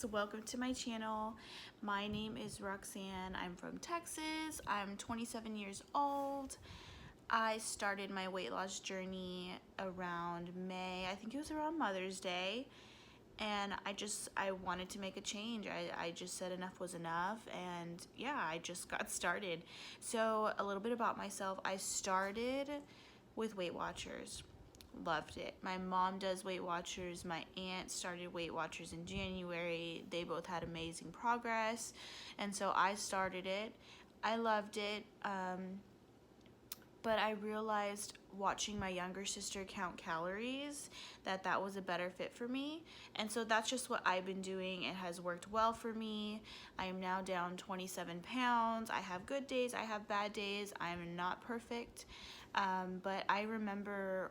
guys, welcome to my channel. My name is Roxanne. I'm from Texas. I'm 27 years old. I started my weight loss journey around May. I think it was around Mother's Day. And I wanted to make a change. I just said enough was enough, and yeah, I just got started. So a little bit about myself. I started with Weight Watchers. Loved it. My mom does Weight Watchers. My aunt started Weight Watchers in January. They both had amazing progress, and so I started it. I loved it, but I realized watching my younger sister count calories that was a better fit for me, and so that's just what I've been doing. It has worked well for me. I am now down 27 pounds. I have good days, I have bad days. I'm not perfect, but I remember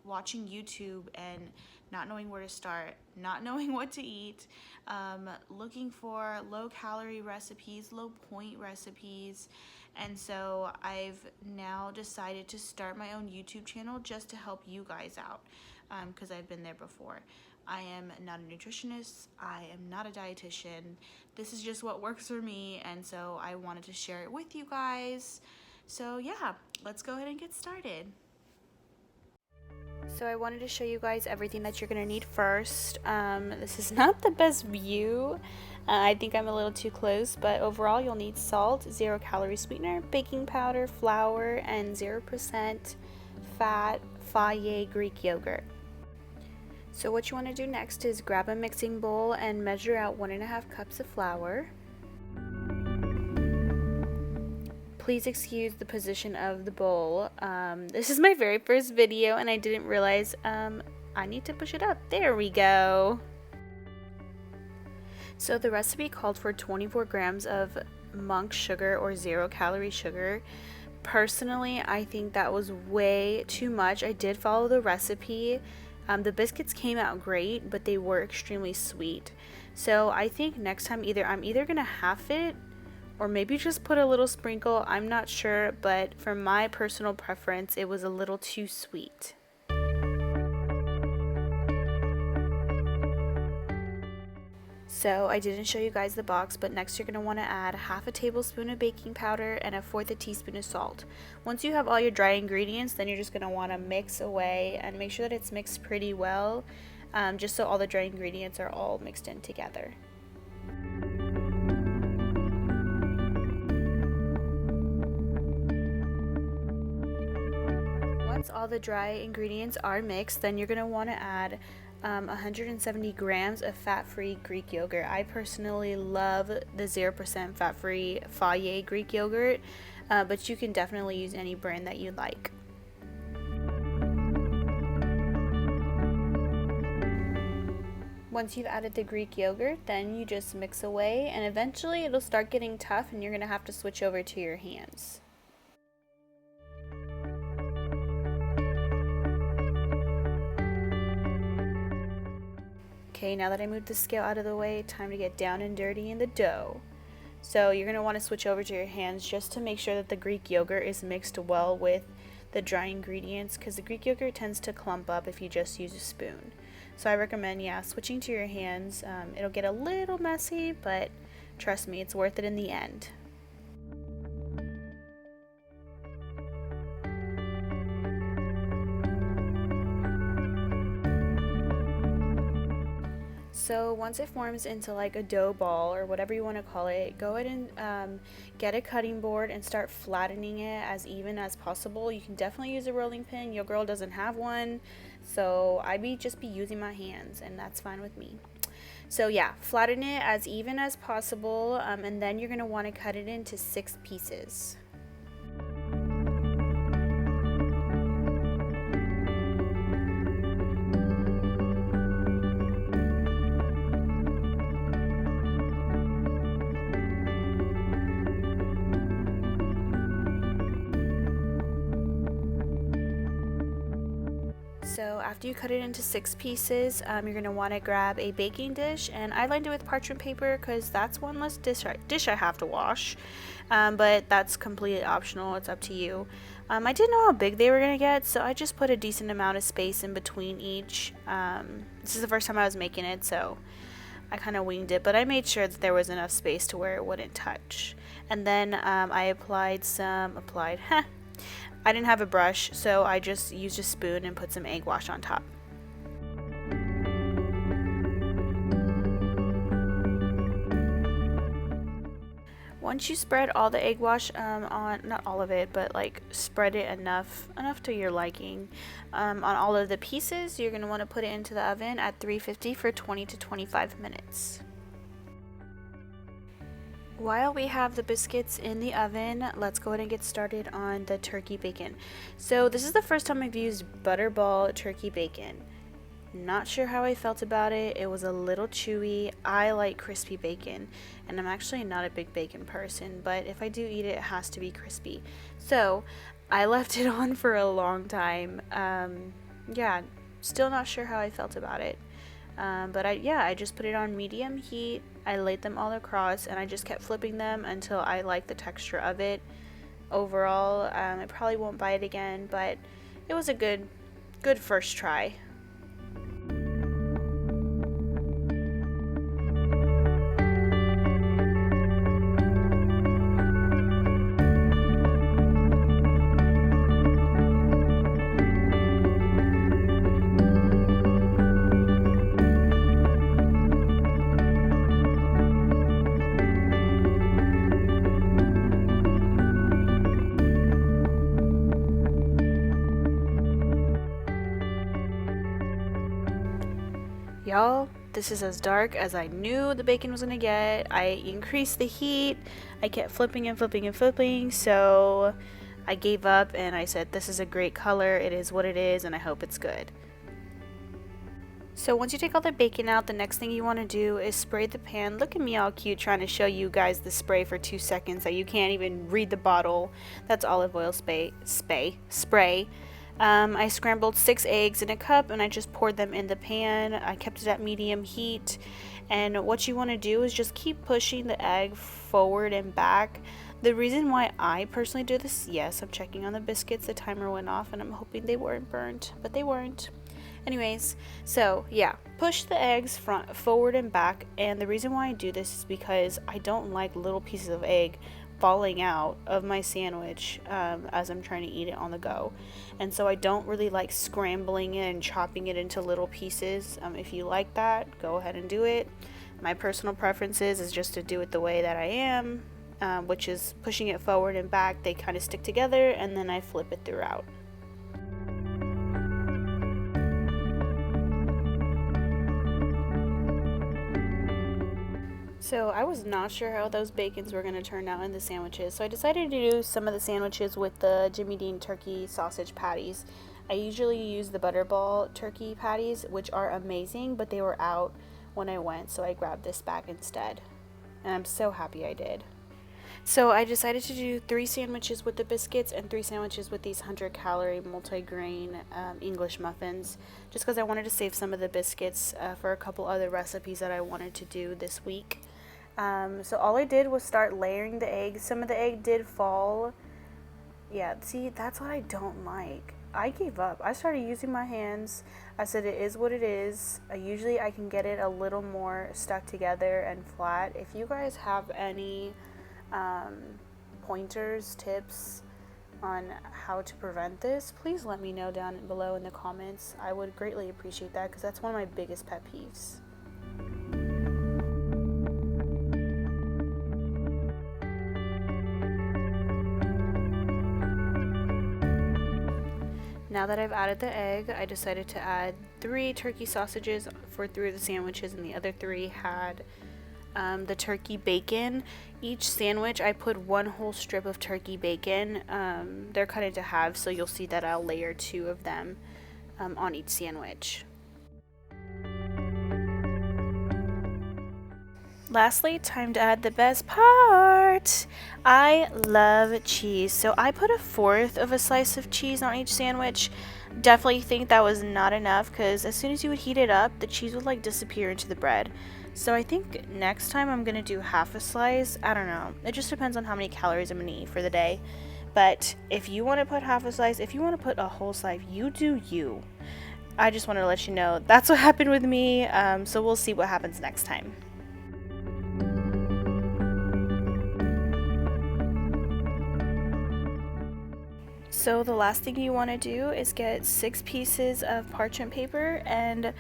watching YouTube and not knowing where to start, not knowing what to eat, looking for low calorie recipes, low point recipes. And so I've now decided to start my own YouTube channel just to help you guys out, because I've been there before. I am not a nutritionist. I am not a dietitian. This is just what works for me, and so I wanted to share it with you guys. So yeah, let's go ahead and get started. So I wanted to show you guys everything that you're going to need first. This is not the best view. I think I'm a little too close, but overall you'll need salt, 0 calorie sweetener, baking powder, flour, and 0% fat Fage Greek yogurt. So what you want to do next is grab a mixing bowl and measure out 1.5 cups of flour. Please excuse the position of the bowl. This is my very first video and I didn't realize I need to push it up. There we go. So the recipe called for 24 grams of monk sugar or 0 calorie sugar. Personally, I think that was way too much. I did follow the recipe. The biscuits came out great, but they were extremely sweet. So I think next time I'm either gonna half it or maybe just put a little sprinkle. I'm not sure, but for my personal preference, it was a little too sweet. So I didn't show you guys the box, but next you're going to want to add 1/2 tablespoon of baking powder and 1/4 teaspoon of salt. Once you have all your dry ingredients, then you're just going to want to mix away and make sure that it's mixed pretty well, just so all the dry ingredients are all mixed in together. Once all the dry ingredients are mixed, then you're going to want to add 170 grams of fat-free Greek yogurt. I personally love the 0% fat-free Fage Greek yogurt, but you can definitely use any brand that you like. Once you've added the Greek yogurt, then you just mix away, and eventually it'll start getting tough and you're going to have to switch over to your hands. Okay, now that I moved the scale out of the way, time to get down and dirty in the dough. So you're going to want to switch over to your hands just to make sure that the Greek yogurt is mixed well with the dry ingredients, because the Greek yogurt tends to clump up if you just use a spoon. So I recommend, switching to your hands. It'll get a little messy, but trust me, it's worth it in the end. So once it forms into like a dough ball or whatever you want to call it, go ahead and get a cutting board and start flattening it as even as possible. You can definitely use a rolling pin. Your girl doesn't have one, so just be using my hands, and that's fine with me. So yeah, flatten it as even as possible, and then you're going to want to cut it into 6 pieces. So after you cut it into 6 pieces, you're going to want to grab a baking dish, and I lined it with parchment paper because that's one less dish I have to wash, but that's completely optional. It's up to you. I didn't know how big they were going to get, so I just put a decent amount of space in between each. This is the first time I was making it, so I kind of winged it, but I made sure that there was enough space to where it wouldn't touch. And then I applied, I didn't have a brush, so I just used a spoon and put some egg wash on top. Once you spread all the egg wash on, not all of it, but like spread it enough to your liking, on all of the pieces, you're going to want to put it into the oven at 350 for 20 to 25 minutes. While we have the biscuits in the oven, let's go ahead and get started on the turkey bacon. So this is the first time I've used Butterball turkey bacon. Not sure how I felt about it. It was a little chewy. I like crispy bacon, and I'm actually not a big bacon person, but if I do eat it, it has to be crispy. So I left it on for a long time. Yeah, still not sure how I felt about it. But I just put it on medium heat. I laid them all across, and I just kept flipping them until I liked the texture of it. Overall, I probably won't buy it again, but it was a good first try. Y'all, this is as dark as I knew the bacon was gonna get. I increased the heat. I kept flipping and flipping and flipping, so I gave up and I said, this is a great color. It is what it is, and I hope it's good. So once you take all the bacon out, the next thing you want to do is spray the pan. Look at me all cute trying to show you guys the spray for 2 seconds that you can't even read the bottle. That's olive oil spray. I scrambled 6 eggs in a cup and I just poured them in the pan. I kept it at medium heat, and what you want to do is just keep pushing the egg forward and back. The reason why I personally do this, yes, I'm checking on the biscuits. The timer went off and I'm hoping they weren't burnt, but they weren't. Anyways, so yeah, push the eggs forward and back, and the reason why I do this is because I don't like little pieces of egg falling out of my sandwich as I'm trying to eat it on the go. And so I don't really like scrambling it and chopping it into little pieces. If you like that, go ahead and do it. My personal preferences is just to do it the way that I am, which is pushing it forward and back. They kind of stick together, and then I flip it throughout. So I was not sure how those bacons were going to turn out in the sandwiches, so I decided to do some of the sandwiches with the Jimmy Dean turkey sausage patties. I usually use the Butterball turkey patties, which are amazing, but they were out when I went, so I grabbed this bag instead. And I'm so happy I did. So I decided to do 3 sandwiches with the biscuits and 3 sandwiches with these 100-calorie multi-grain English muffins, just because I wanted to save some of the biscuits for a couple other recipes that I wanted to do this week. So all I did was start layering the eggs. Some of the egg did fall. Yeah, see, that's what I don't like. I gave up. I started using my hands. I said it is what it is. Usually I can get it a little more stuck together and flat. If you guys have any pointers, tips on how to prevent this, please let me know down below in the comments. I would greatly appreciate that, because that's one of my biggest pet peeves. Now that I've added the egg, I decided to add 3 turkey sausages for 3 of the sandwiches, and the other 3 had the turkey bacon. Each sandwich I put 1 whole strip of turkey bacon. They're cut into halves, so you'll see that I'll layer 2 of them on each sandwich. Lastly, time to add the best part. I love cheese, so I put 1/4 of a slice of cheese on each sandwich. Definitely think that was not enough, because as soon as you would heat it up, the cheese would like disappear into the bread. So I think next time I'm gonna do half a slice. I don't know, it just depends on how many calories I'm gonna eat for the day. But if you want to put half a slice, if you want to put a whole slice, you do you. I just wanted to let you know that's what happened with me. So we'll see what happens next time. So the last thing you want to do is get 6 pieces of parchment paper and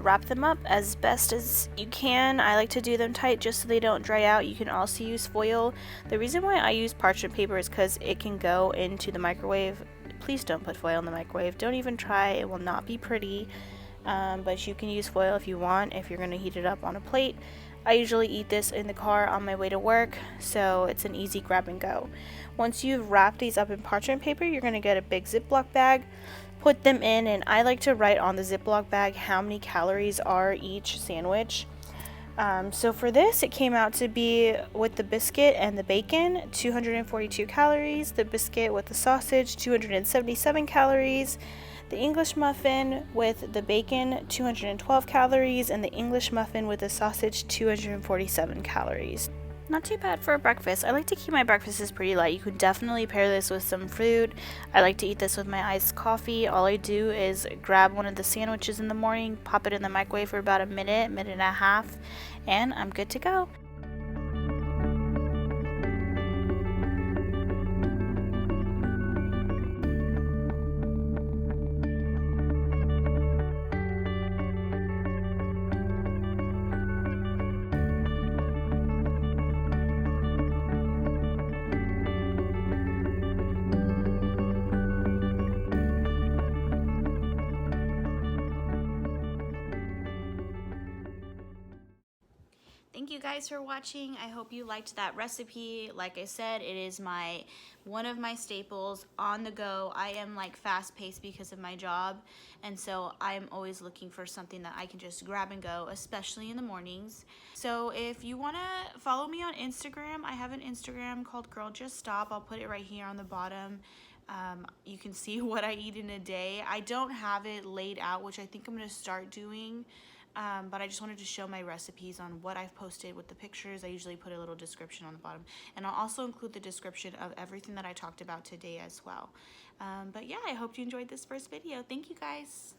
wrap them up as best as you can. I like to do them tight just so they don't dry out. You can also use foil. The reason why I use parchment paper is because it can go into the microwave. Please don't put foil in the microwave. Don't even try. It will not be pretty. But you can use foil if you want, if you're going to heat it up on a plate. I usually eat this in the car on my way to work, so it's an easy grab and go. Once you've wrapped these up in parchment paper, you're going to get a big Ziploc bag, put them in, and I like to write on the Ziploc bag how many calories are each sandwich. So for this, it came out to be, with the biscuit and the bacon, 242 calories, the biscuit with the sausage, 277 calories, the English muffin with the bacon, 212 calories, and the English muffin with the sausage, 247 calories. Not too bad for a breakfast. I like to keep my breakfasts pretty light. You could definitely pair this with some fruit. I like to eat this with my iced coffee. All I do is grab one of the sandwiches in the morning, pop it in the microwave for about a minute, minute and a half, and I'm good to go. Thank you guys for watching. I hope you liked that recipe. Like I said, it is one of my staples on the go. I am like fast paced because of my job, and so I'm always looking for something that I can just grab and go, especially in the mornings. So if you want to follow me on Instagram, I have an Instagram called Girl Just Stop. I'll put it right here on the bottom. You can see what I eat in a day. I don't have it laid out, which I think I'm going to start doing. But I just wanted to show my recipes on what I've posted with the pictures. I usually put a little description on the bottom. And I'll also include the description of everything that I talked about today as well. But yeah, I hope you enjoyed this first video. Thank you guys.